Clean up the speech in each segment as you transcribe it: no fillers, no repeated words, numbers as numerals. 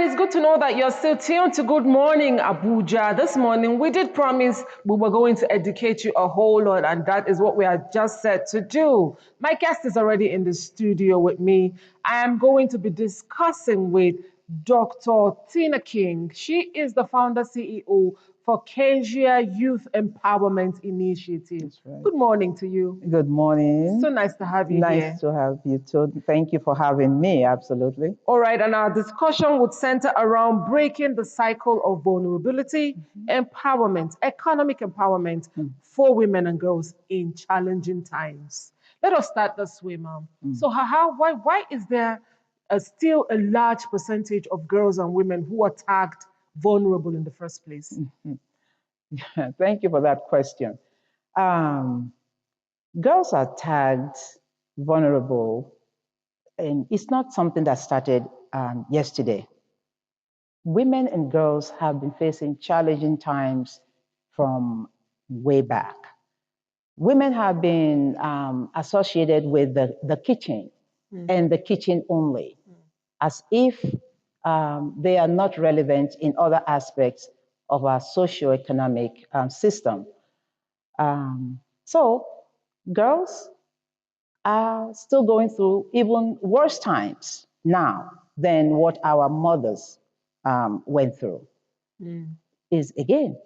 it's good to know that you're still tuned to Good Morning Abuja. This morning, we did promise we were going to educate you a whole lot, and that is what we are just set to do. My guest is already in the studio with me. I am going to be discussing with Dr. Tina King. She is the founder CEO for Kezia Youth Empowerment Initiative. That's right. Good morning to you. Good morning. So nice to have you here. Nice to have you too. Thank you for having me. Absolutely. All right, and our discussion would center around breaking the cycle of vulnerability, empowerment, economic empowerment for women and girls in challenging times. Let us start this way, ma'am. So, why is there still a large percentage of girls and women who are tagged vulnerable in the first place? Thank you for that question. Girls are tagged vulnerable, and it's not something that started yesterday. Women and girls have been facing challenging times from way back. Women have been associated with the kitchen and the kitchen only, as if they are not relevant in other aspects of our socio-economic system. So girls are still going through even worse times now than what our mothers went through. Is again.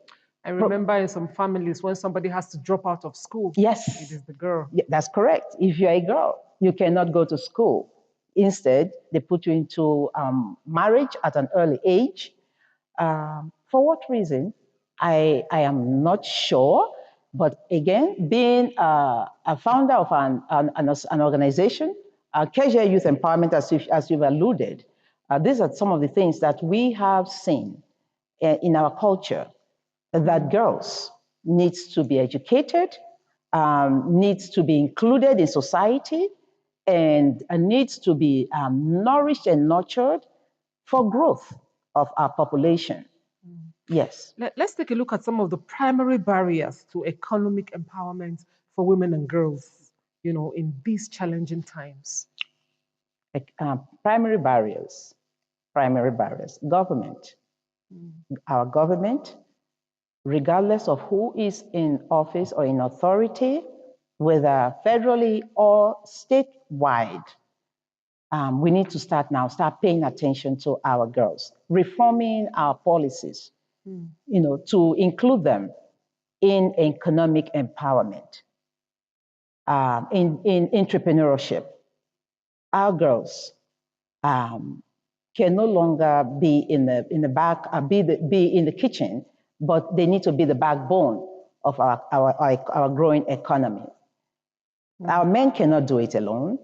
I remember in some families when somebody has to drop out of school, Yes. it is the girl. Yeah, that's correct. If you're a girl, you cannot go to school. Instead, they put you into marriage at an early age. For what reason? I am not sure. But again, being a founder of an organization, Kezia Youth Empowerment, as you've alluded, these are some of the things that we have seen in our culture, that girls needs to be educated, needs to be included in society, and needs to be nourished and nurtured for growth of our population. Yes. Let's take a look at some of the primary barriers to economic empowerment for women and girls, in these challenging times. Primary barriers. Government. Our government, regardless of who is in office or in authority, whether federally or statewide, we need to start paying attention to our girls, reforming our policies, to include them in economic empowerment, in entrepreneurship. Our girls can no longer be in the back, be in the kitchen, but they need to be the backbone of our growing economy. Our men cannot do it alone.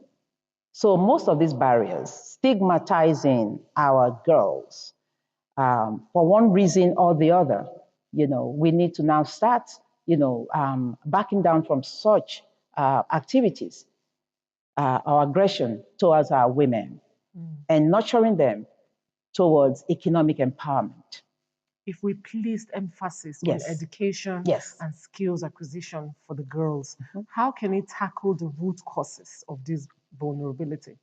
So most of these barriers, stigmatizing our girls, for one reason or the other, we need to now start, backing down from such activities, our aggression towards our women, and nurturing them towards economic empowerment. If we placed emphasis on education and skills acquisition for the girls, how can it tackle the root causes of this vulnerability?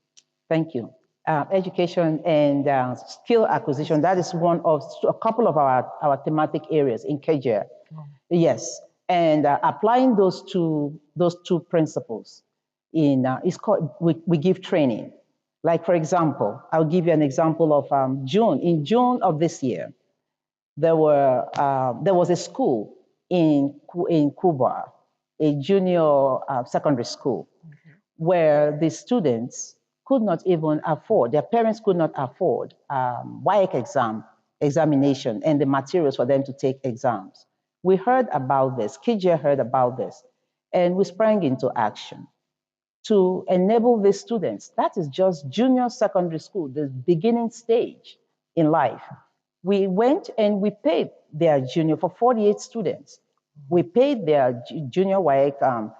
Thank you. Education and skill acquisition, that is one of a couple of our thematic areas in Kezia. Yes, and applying those two principles is called, we give training. Like, for example, I'll give you an example of June. In June of this year, there was a school in Cuba, a junior secondary school, where the students could not even afford, their parents could not afford WAEC examination and the materials for them to take exams. We heard about this, Kezia heard about this, and we sprang into action to enable these students. That is just junior secondary school, the beginning stage in life. We went and we paid their junior, for 48 students. We paid their junior WAEC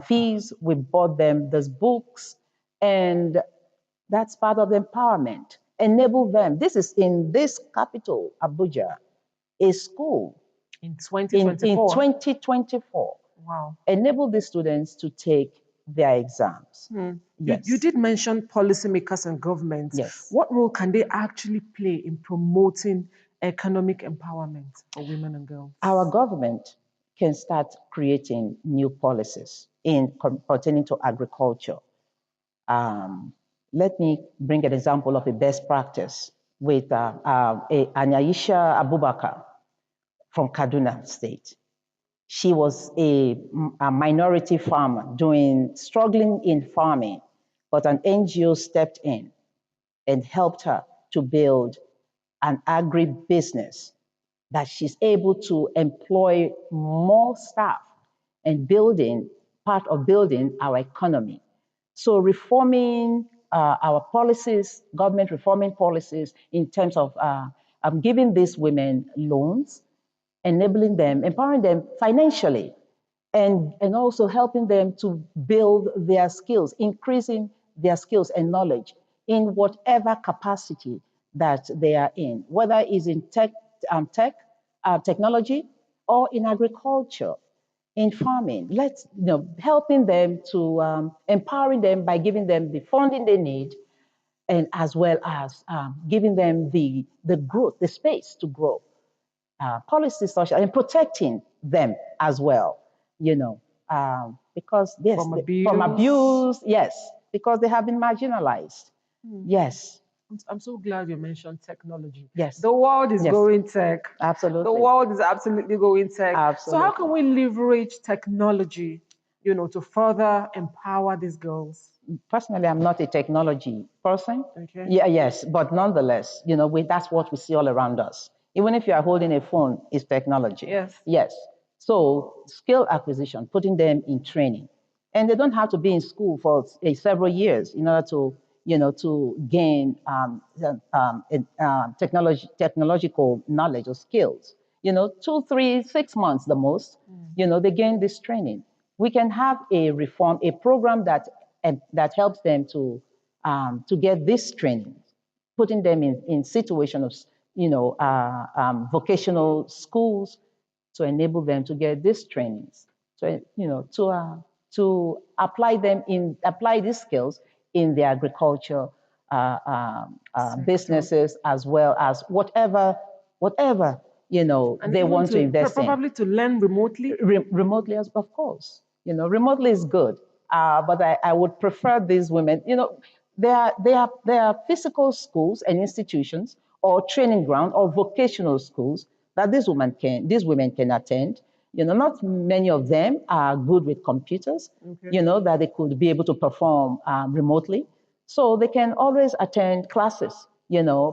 fees, we bought them these books, and that's part of the empowerment. Enable them. This is in this capital, Abuja, a school. In 2024? In 2024. Wow. Enable the students to take their exams. You Yes, did mention policymakers and governments. yes. What role can they actually play in promoting economic empowerment for women and girls? Our government can start creating new policies in pertaining to agriculture. Um, Let me bring an example of a best practice with Anyaisha Abubakar from Kaduna State. She was a minority farmer struggling in farming, but an NGO stepped in and helped her to build an agribusiness that she's able to employ more staff and building part of building our economy. So reforming our policies, government reforming policies in terms of giving these women loans, enabling them, empowering them financially, and also helping them to build their skills, increasing their skills and knowledge in whatever capacity that they are in, whether it's in technology or in agriculture, in farming. Helping them to empowering them by giving them the funding they need, and as well as giving them the growth, the space to grow. Policy, social, and protecting them as well, because yes, from abuse, yes, because they have been marginalized. Yes, I'm so glad you mentioned technology. yes. The world is Yes. going tech. Absolutely. The world is absolutely going tech. So how can Absolutely. we leverage technology, to further empower these girls? Personally, I'm not a technology person. Okay. Yeah, yes, but nonetheless, that's what we see all around us. Even if you are holding a phone, it's technology. Yes. Yes. So skill acquisition, putting them in training, and they don't have to be in school for several years in order to gain technological knowledge or skills. 2, 3, 6 months the most. They gain this training. We can have a program that helps them to get this training, putting them in situation of vocational schools to enable them to get these trainings, to apply these skills in the agriculture businesses, as well as whatever And they even want to invest in. probably to learn remotely. Remotely, of course. Remotely is good, but I would prefer these women. There are physical schools and institutions, or training ground, or vocational schools that these women can attend. Not many of them are good with computers. Okay. That they could be able to perform remotely, so they can always attend classes.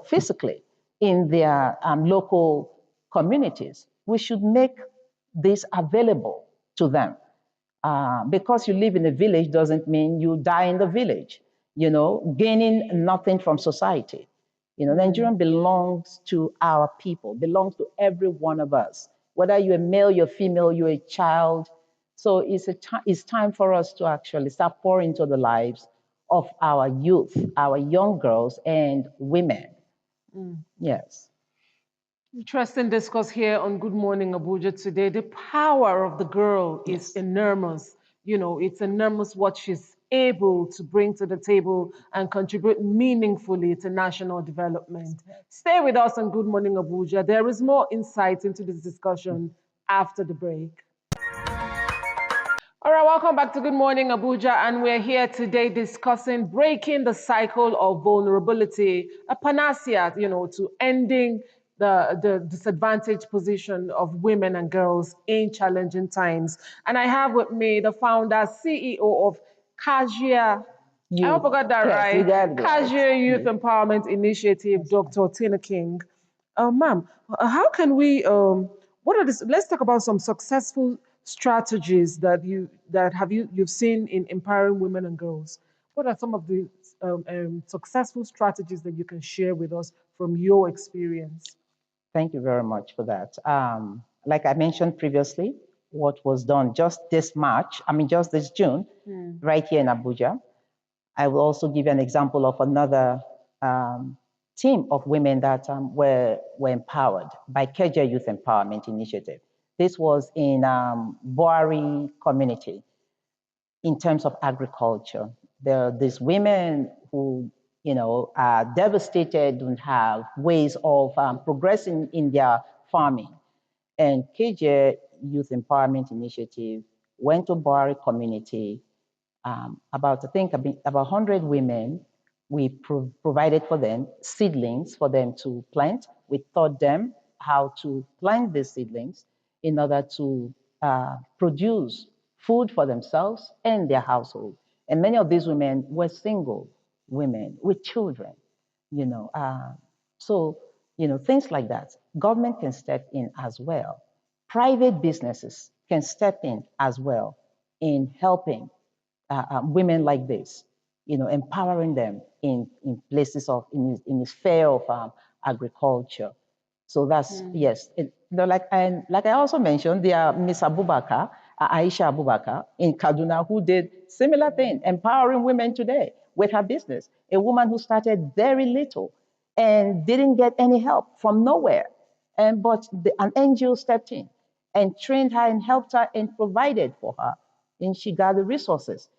Physically in their local communities. We should make this available to them. Because you live in a village doesn't mean you die in the village, gaining nothing from society. Nigeria belongs to our people, belongs to every one of us, whether you're male, you're female, you're a child. So it's time for us to actually start pouring into the lives of our youth, our young girls and women. Yes. Interesting discourse here on Good Morning Abuja today. The power of the girl is enormous. It's enormous what she's able to bring to the table and contribute meaningfully to national development. Stay with us on Good Morning Abuja. There is more insight into this discussion after the break. All right, welcome back to Good Morning Abuja, and we're here today discussing breaking the cycle of vulnerability, a panacea, to ending the disadvantaged position of women and girls in challenging times. And I have with me the founder, CEO of Kajia. I hope I got that right. Kajia Youth Empowerment Initiative, Dr. Tina King. Ma'am, how can we? What are this? Let's talk about some successful strategies you've seen in empowering women and girls. What are some of the successful strategies that you can share with us from your experience? Thank you very much for that. Like I mentioned previously, what was done just this June, right here in Abuja. I will also give you an example of another team of women that were empowered by Keja Youth Empowerment Initiative. This was in Boari community. in terms of agriculture. There are these women who, are devastated, don't have ways of progressing in their farming. And KJ Youth Empowerment Initiative went to Bari community. About, I think, about 100 women. We provided for them seedlings for them to plant. We taught them how to plant these seedlings in order to produce food for themselves and their household. And many of these women were single women with children, you know. So, things like that. Government can step in as well. Private businesses can step in as well in helping women like this, empowering them in places of, in the sphere of agriculture. So that's, yes. Like I also mentioned, there are Miss Abubakar, Aisha Abubakar in Kaduna, who did similar thing, empowering women today with her business. A woman who started very little and didn't get any help from nowhere. But an NGO stepped in and trained her and helped her and provided for her. And she got the resources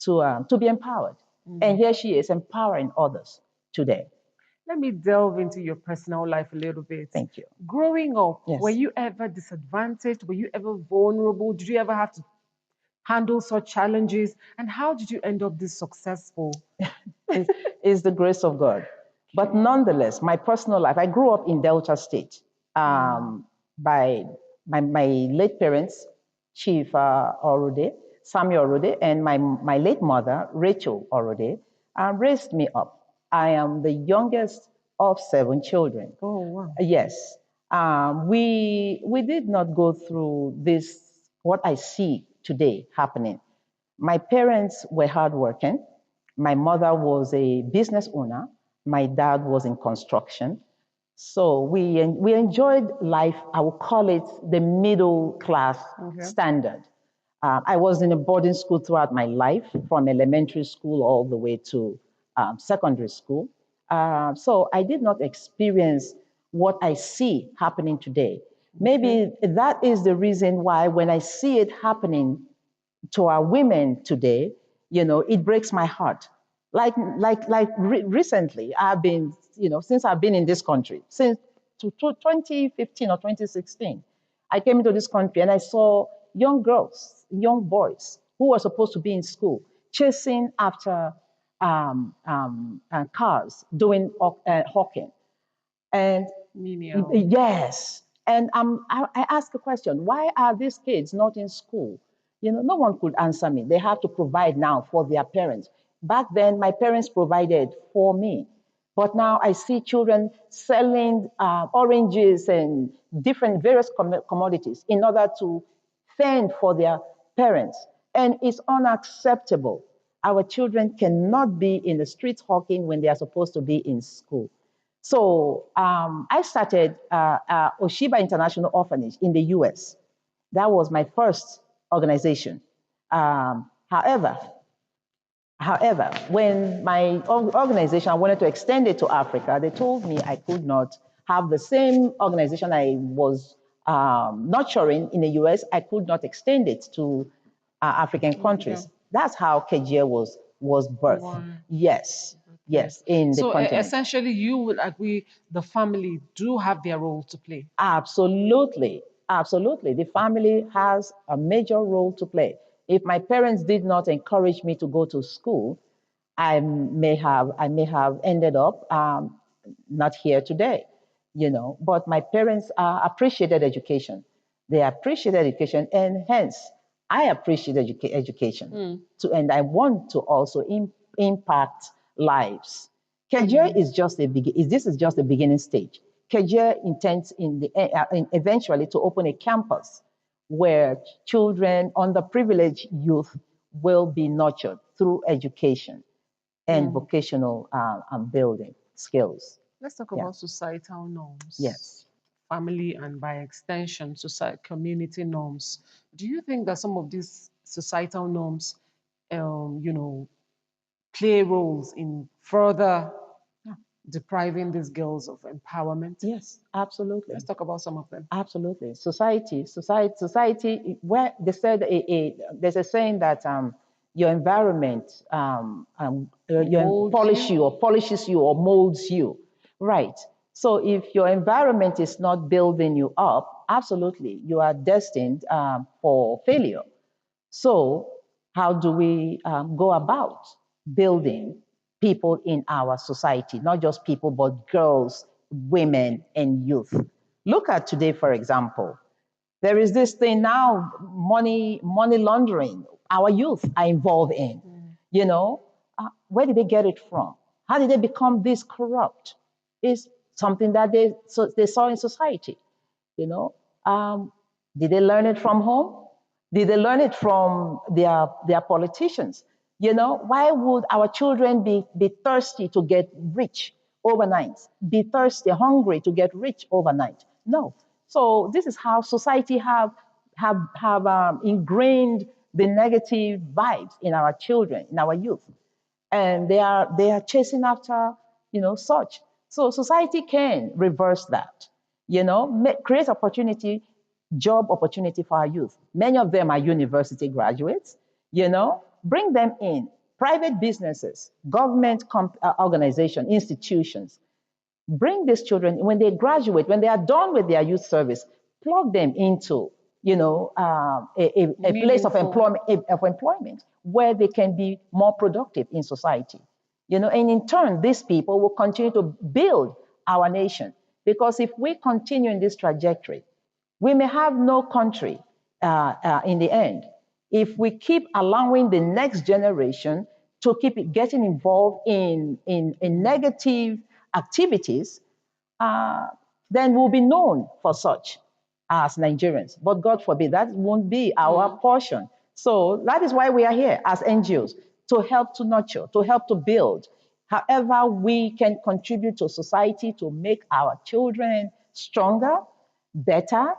to be empowered. And here she is empowering others today. Let me delve into your personal life a little bit. Thank you. Growing up, Yes. were you ever disadvantaged? Were you ever vulnerable? Did you ever have to handle such challenges? And how did you end up this successful? It's the grace of God. But nonetheless, my personal life, I grew up in Delta State by my late parents, Chief Orode, Samuel Orode, and my late mother, Rachel Orode, raised me up. I am the youngest of 7 children. Oh, wow. Yes. We did not go through this, what I see today happening. My parents were hardworking. My mother was a business owner. My dad was in construction. So we enjoyed life. I would call it the middle class standard. I was in a boarding school throughout my life, from elementary school all the way to secondary school. So I did not experience what I see happening today. Maybe that is the reason why when I see it happening to our women today, it breaks my heart. Recently, I've been, since I've been in this country, since 2015 or 2016, I came into this country and I saw young girls, young boys who were supposed to be in school, chasing after cars, doing hawking. And Menial. yes, and I ask a question: why are these kids not in school? No one could answer me. They have to provide now for their parents. Back then, my parents provided for me, but now I see children selling oranges and different various commodities in order to fend for their parents, and it's unacceptable. Our children cannot be in the streets hawking when they are supposed to be in school. So I started Oshiba International Orphanage in the US. That was my first organization. However, when my organization, I wanted to extend it to Africa, they told me I could not have the same organization I was nurturing in the US. I could not extend it to African countries. That's how KGA was birthed. Wow. Yes, in the continent. So essentially, you would agree the family do have their role to play. Absolutely. The family has a major role to play. If my parents did not encourage me to go to school, I may have ended up not here today, But my parents appreciated education. They appreciated education, and hence I appreciate education. And I want to also impact lives. Kejia is just this is just the beginning stage. Kejia intends eventually to open a campus where children, underprivileged youth, will be nurtured through education and vocational building skills. Let's talk about societal norms. Yes. Family and by extension, society, community norms. Do you think that some of these societal norms, play roles in further depriving these girls of empowerment? Yes, absolutely. Let's talk about some of them. Absolutely. Society. Where they said there's a saying that your environment Molds you. polishes you or molds you. Right. So if your environment is not building you up, absolutely, you are destined for failure. So, how do we go about building people in our society? Not just people, but girls, women, and youth. Look at today, for example. There is this thing now, money laundering. Our youth are involved in. You know, where did they get it from? How did they become this corrupt? It's something that they saw in society. You know, did they learn it from home? Did they learn it from their politicians? You know, why would our children be thirsty to get rich overnight? Be thirsty, hungry to get rich overnight? No. So this is how society have ingrained the negative vibes in our children, in our youth, and they are chasing after such. So society can reverse that, create opportunity, job opportunity for our youth. Many of them are university graduates. Bring them in. Private businesses, government organization, institutions. Bring these children when they graduate, when they are done with their youth service, plug them into a place of employment where they can be more productive in society. And in turn, these people will continue to build our nation. Because if we continue in this trajectory, we may have no country in the end. If we keep allowing the next generation to keep getting involved in negative activities, then we'll be known for such as Nigerians. But God forbid, that won't be our portion. So that is why we are here as NGOs, to help to nurture, to help to build. However, we can contribute to society to make our children stronger, better,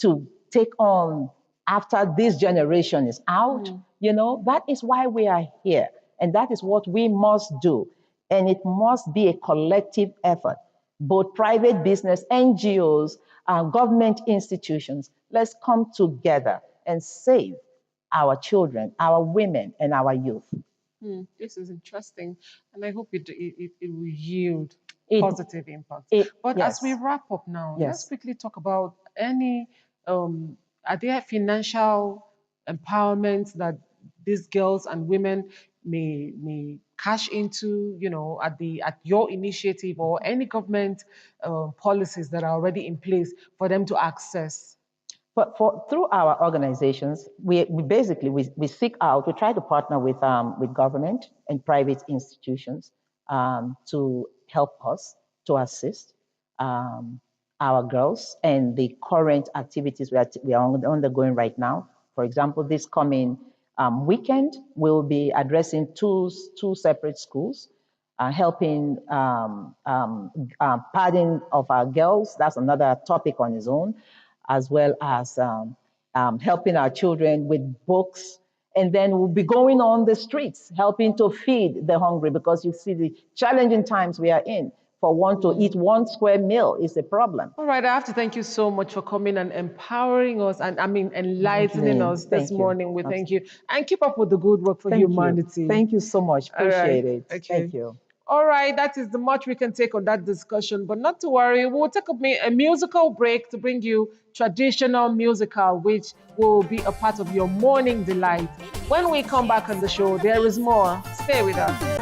to take on after this generation is out. That is why we are here. And that is what we must do. And it must be a collective effort. Both private business, NGOs, government institutions, let's come together and save our children, our women, and our youth. This is interesting, and I hope it will yield It- positive impact. But as yes. we wrap up now, Yes. let's quickly talk about any are there financial empowerment that these girls and women may cash into, at your initiative or any government policies that are already in place for them to access? But through our organizations, we basically we seek out, we try to partner with government and private institutions to help us to assist our girls and the current activities we are undergoing right now. For example, this coming weekend, we'll be addressing two separate schools, helping padding of our girls. That's another topic on its own, as well as helping our children with books. And then we'll be going on the streets, helping to feed the hungry, because you see the challenging times we are in. For one to eat one square meal is a problem. All right, I have to thank you so much for coming and empowering us and enlightening us this morning. We thank you. And keep up with the good work for humanity. Thank you so much. Appreciate it. Okay. Thank you. All right, that is the much we can take on that discussion, but not to worry. We'll take a musical break to bring you traditional musical, which will be a part of your morning delight. When we come back on the show, there is more. Stay with us.